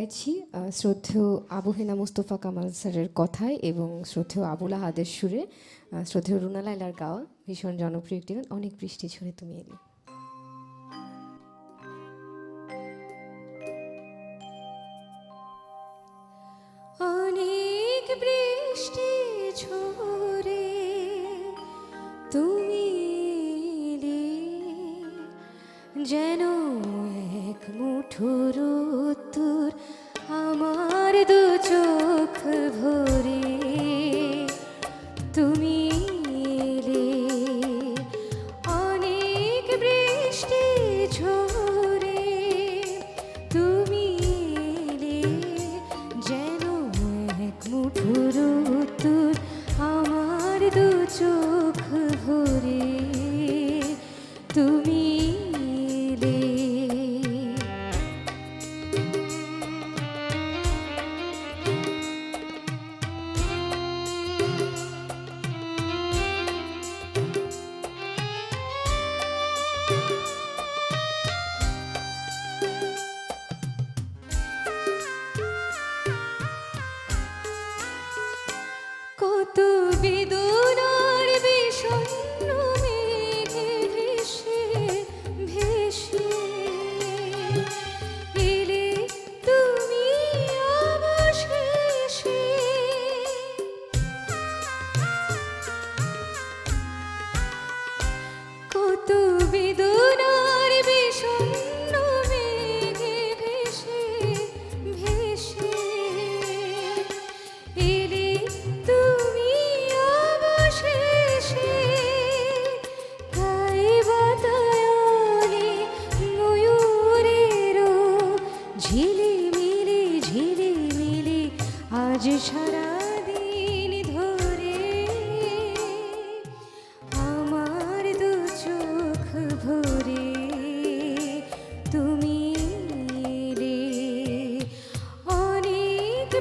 গাইছি শ্রদ্ধেয় আবু হেনা মুস্তফা কামাল স্যারের কথায় এবং শ্রদ্ধেয় আবুল আহাদের সুরে, শ্রদ্ধেয় রুনা লায়লার গাওয়া ভীষণ জনপ্রিয় একটি গান, অনেক বৃষ্টি ঝরে তুমি এলে। অনেক বৃষ্টি ঝরে তুমি এলে, যেন এক মুঠো রোদ্দুর আমার দু চোখ ভরে তুমি এলে। অনেক বৃষ্টি ঝরে তুমি এলে, যেন এক মুঠো রোদ্দুর আমার দু চোখ ভরে তুমি এলে। কত বেদনার বিষণ্ণ মেঘে ভেসে ভেসে এলে তুমি অবশেষে। কত বেদনার বিষণ্ণ মেঘে ভেসে ভেসে এলে তুমি অবশেষে। গায়ে বাতায়নে ময়ূরেরও ঝিলিমিলি ঝিলিমিলি আজ সারাদিন ধরে আমার দু চোখ ভরে তুমি এলে। অনেক